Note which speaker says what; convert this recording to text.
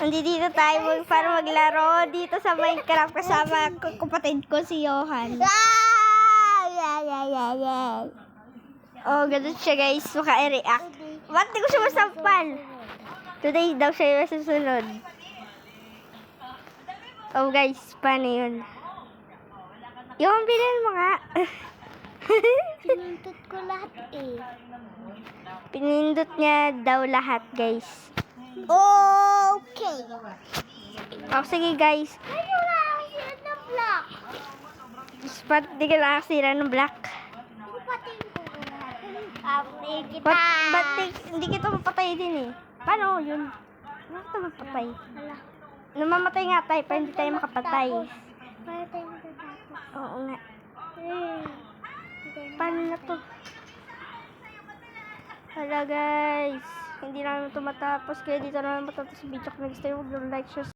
Speaker 1: Dito tayo para maglaro dito sa Minecraft kasama kapatid ko si Johan. Oh, ganun siya guys. Maka-react. Ba't di ko siya masampal? Today daw siya susunod. Oh guys, paano yun? Yung bilhin mo nga.
Speaker 2: Pinindot ko lahat eh.
Speaker 1: Pinindot niya daw lahat guys.
Speaker 2: Okay.
Speaker 1: Oh, sige guys.
Speaker 2: Ano na ang sila ng block?
Speaker 1: Ba't di ka nakasira ng black?
Speaker 2: Ipatin ko lahat. Kapatid kita.
Speaker 1: Ba't hindi kita mapatay din eh? Paano yun? Ano kita mapatay?
Speaker 2: Hala.
Speaker 1: Namamatay nga tayo, pero hindi tayo makapatay.
Speaker 2: Para tayo matatapos.
Speaker 1: Oo nga.
Speaker 2: Eh.
Speaker 1: Paano na to? Hala guys. Hindi namin ito matapos. Kaya dito namin matapos sa video. Kung gusto nyo, mag-like, share,